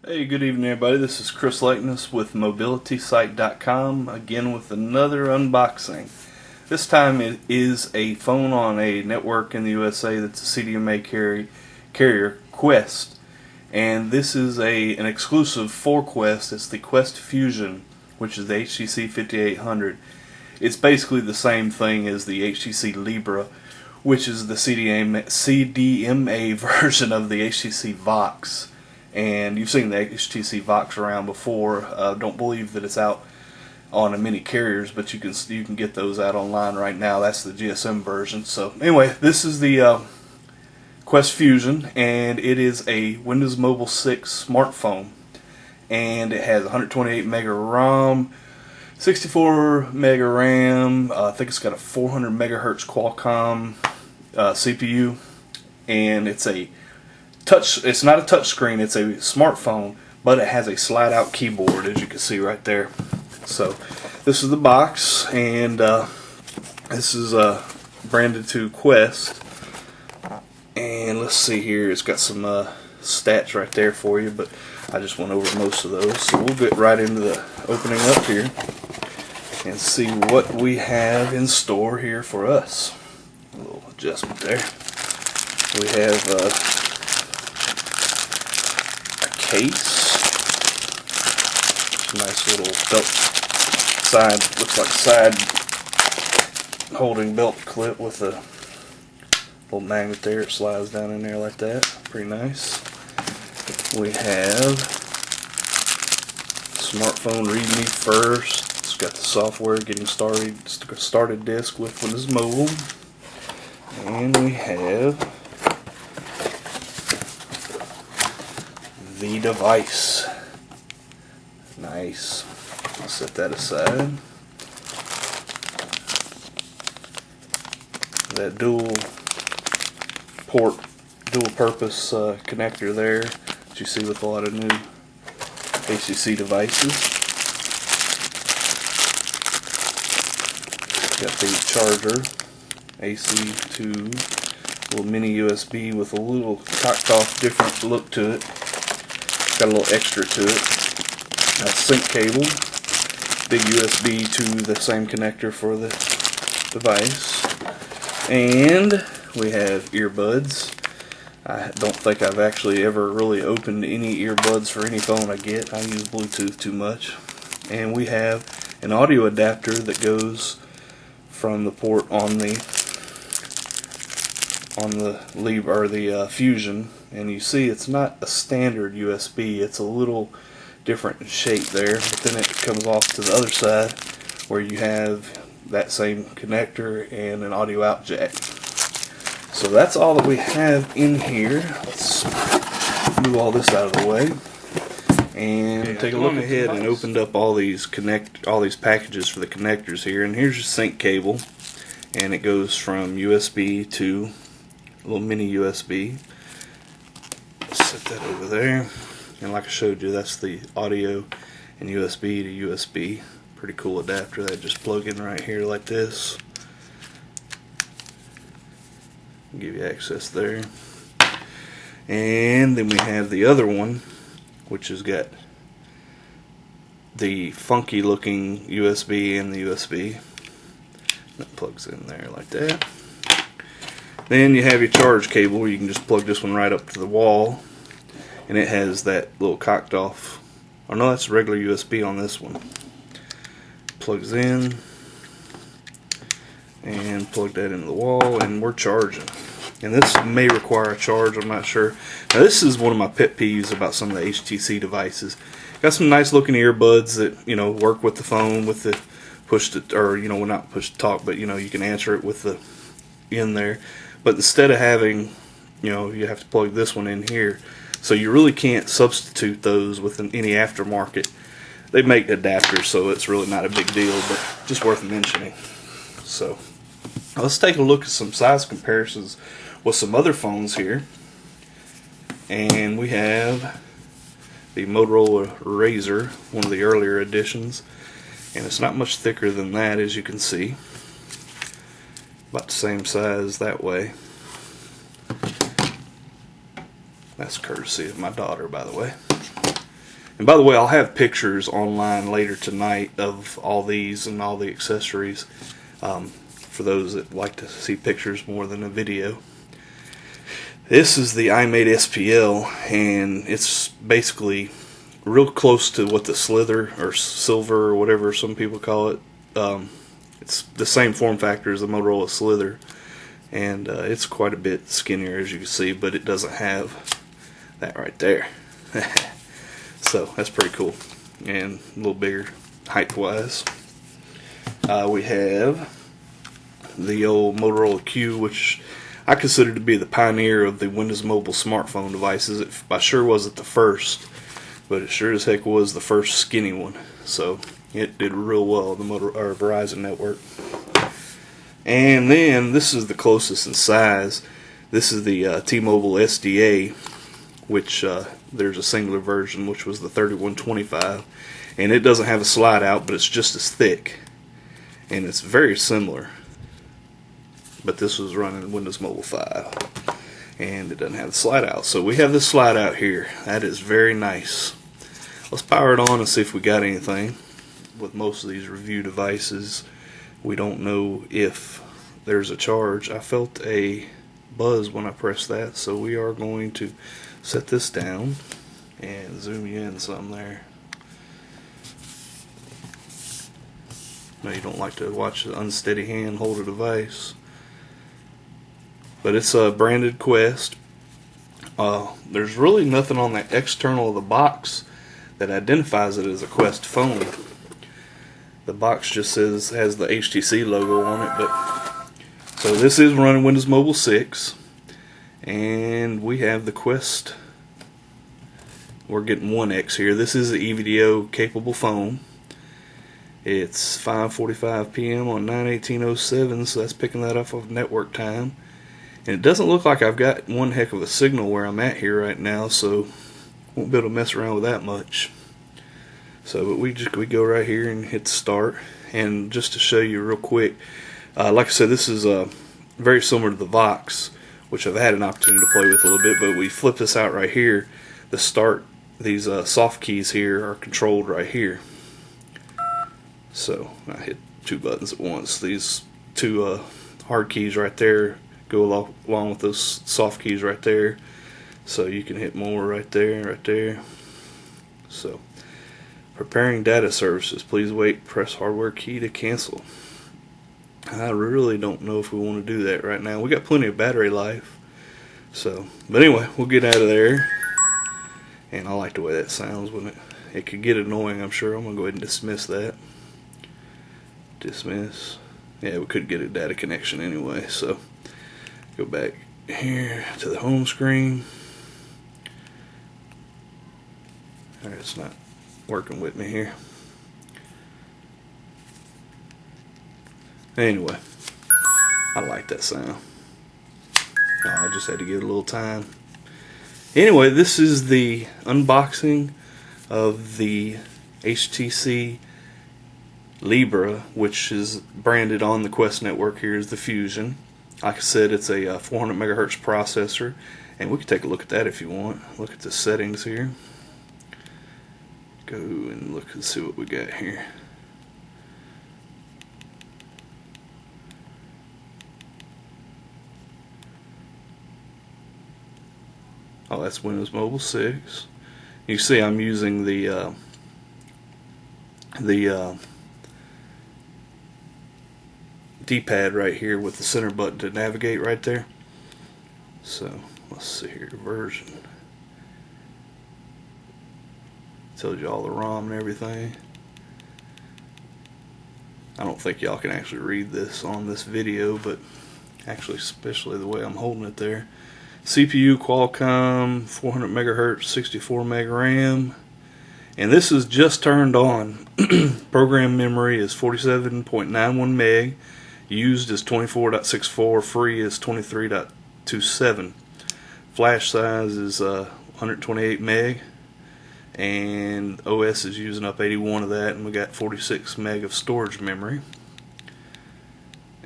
Hey, good evening everybody. This is Chris Lakeness with Mobilitysite.com, again with another unboxing. This time it is a phone on a network in the USA that's a CDMA carrier, Qwest. And this is an exclusive for Qwest. It's the Qwest Fusion, which is the HTC 5800. It's basically the same thing as the HTC Libra, which is the CDMA version of the HTC Vox. And you've seen the HTC Vox around before. Don't believe that it's out on many carriers, but you can get those out online right now. That's the GSM version. So anyway, this is the Qwest Fusion, and it is a Windows Mobile 6 smartphone, and it has 128 mega ROM, 64 mega RAM. I think it's got a 400 megahertz Qualcomm CPU, and it's not a touch screen, it's a smartphone, but it has a slide out keyboard, as you can see right there. So this is the box, and this is branded to Qwest. And let's see here, it's got some stats right there for you, but I just went over most of those. So we'll get right into the opening up here and see what we have in store here for us. A little adjustment there. We have case, nice little belt side, looks like side holding belt clip with a little magnet there. It slides down in there like that. Pretty nice. We have smartphone readme first. It's got the software getting started disk with Windows Mobile, and we have the device. Nice. I'll set that aside. That dual purpose connector there that you see with a lot of new HTC devices. Got the charger, AC to little mini USB with a little cocked off different look to it. Got a little extra to it. A sync cable, big USB to the same connector for the device, and we have earbuds. I don't think I've actually ever really opened any earbuds for any phone I get. I use Bluetooth too much. And we have an audio adapter that goes from the port on the Libra or the Fusion, and you see it's not a standard USB, it's a little different in shape there, but then it comes off to the other side where you have that same connector and an audio out jack. So that's all that we have in here. Let's move all this out of the way and take a look ahead and opened up all these packages for the connectors here, and here's your sync cable, and it goes from USB to a little mini USB. Set that over there, and like I showed you, that's the audio and USB to USB. Pretty cool adapter that just plug in right here like this. Give you access there. And then we have the other one, which has got the funky looking USB and the USB. That plugs in there like that. Then you have your charge cable. You can just plug this one right up to the wall, and it has that little cocked off. Oh no, that's regular USB on this one. Plugs in, and plug that into the wall, and we're charging. And this may require a charge, I'm not sure. Now this is one of my pet peeves about some of the HTC devices. Got some nice looking earbuds that, you know, work with the phone with the push to, or you know, well, not push to talk, but you know, you can answer it with the in there. But instead of having, you know, you have to plug this one in here. So you really can't substitute those with any aftermarket. They make adapters, so it's really not a big deal, but just worth mentioning. So let's take a look at some size comparisons with some other phones here. And we have the Motorola Razr, one of the earlier editions, and it's not much thicker than that, as you can see. About the same size that way. That's courtesy of my daughter, by the way. And by the way, I'll have pictures online later tonight of all these and all the accessories, for those that like to see pictures more than a video. This is the iMate SPL, and it's basically real close to what the Slither or Silver or whatever some people call it. It's the same form factor as the Motorola Slither, and it's quite a bit skinnier, as you can see, but it doesn't have that right there. So that's pretty cool, and a little bigger height wise. We have the old Motorola Q, which I consider to be the pioneer of the Windows Mobile smartphone devices. I sure wasn't the first, but it sure as heck was the first skinny one. So it did real well on the Verizon network. And then this is the closest in size. This is the T-Mobile SDA, which there's a singular version, which was the 3125, and it doesn't have a slide out, but it's just as thick, and it's very similar. But this was running Windows Mobile 5, and it doesn't have the slide out. So we have this slide out here. That is very nice. Let's power it on and see if we got anything. With most of these review devices, we don't know if there's a charge. I felt a buzz when I pressed that, so we are going to set this down and zoom you in some there. Now, you don't like to watch an unsteady hand hold a device, but it's a branded Qwest. There's really nothing on the external of the box that identifies it as a Qwest phone. The box just has the HTC logo on it. But so this is running Windows Mobile 6, and we have the Qwest. We're getting 1X here. This is the EVDO capable phone. It's 5:45 p.m. on 9/18/07, so that's picking that up off network time. And it doesn't look like I've got one heck of a signal where I'm at here right now, so won't be able to mess around with that much. So, but we go right here and hit start. And just to show you real quick, like I said, this is very similar to the Vox, which I've had an opportunity to play with a little bit. But we flip this out right here. The start, these soft keys here are controlled right here. So I hit two buttons at once. These two hard keys right there go along with those soft keys right there. So you can hit more right there, right there. So, preparing data services. Please wait. Press hardware key to cancel. I really don't know if we want to do that right now. We got plenty of battery life. So, but anyway, we'll get out of there. And I like the way that sounds when it could get annoying, I'm sure. I'm going to go ahead and dismiss that. Dismiss. Yeah, we could get a data connection anyway. So, go back here to the home screen. Alright, it's not working with me here. Anyway, I like that sound. I just had to give it a little time. Anyway, this is the unboxing of the HTC Libra, which is branded on the Qwest Network here as the Fusion. Like I said, it's a 400 megahertz processor, and we can take a look at that if you want. Look at the settings here. Go and look and see what we got here. Oh, that's Windows Mobile 6. You see I'm using the D-pad right here with the center button to navigate right there. So let's see here, version. Tells you all the ROM and everything. I don't think y'all can actually read this on this video, but actually, especially the way I'm holding it there. CPU Qualcomm 400 megahertz 64 meg RAM, and this is just turned on. Program memory is 47.91 meg, used is 24.64, free is 23.27. Flash size is 128 meg, and OS is using up 81 of that, and we got 46 meg of storage memory.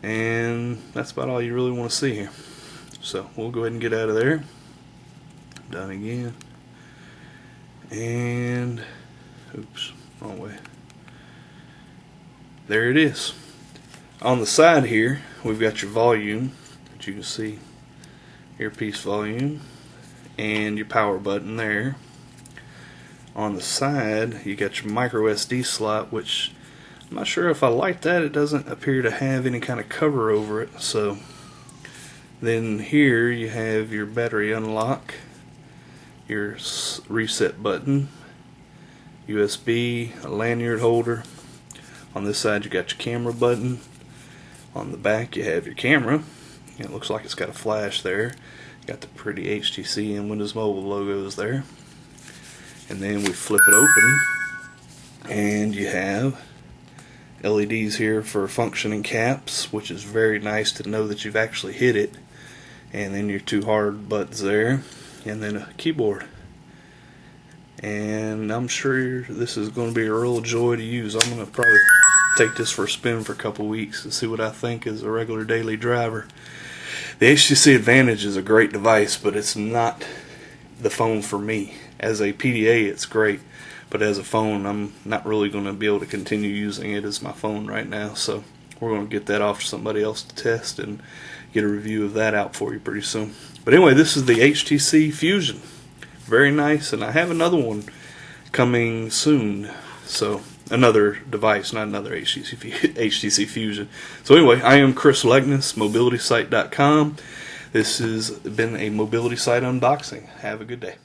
And that's about all you really want to see here. So we'll go ahead and get out of there. Done again. And Oops, wrong way. There it is. On the side here, we've got your volume, that you can see, earpiece volume, and your power button there. On the side, you got your micro SD slot, which I'm not sure if I like that. It doesn't appear to have any kind of cover over it. So then here you have your battery unlock, your reset button, USB, a lanyard holder. On this side you got your camera button. On the back you have your camera. It looks like it's got a flash there. Got the pretty HTC and Windows Mobile logos there. And then we flip it open and you have LEDs here for functioning caps, which is very nice to know that you've actually hit it. And then your two hard buttons there, and then a keyboard. And I'm sure this is going to be a real joy to use. I'm going to probably take this for a spin for a couple weeks and see what I think as a regular daily driver. The HTC Advantage is a great device, but it's not the phone for me. As a PDA it's great, but as a phone I'm not really going to be able to continue using it as my phone right now. So we're going to get that off to somebody else to test and get a review of that out for you pretty soon. But anyway, this is the HTC Fusion. Very nice, and I have another one coming soon. So another device, not another HTC Fusion. So anyway, I am Chris Legness, Mobilitysite.com. This has been a Mobility Site unboxing. Have a good day.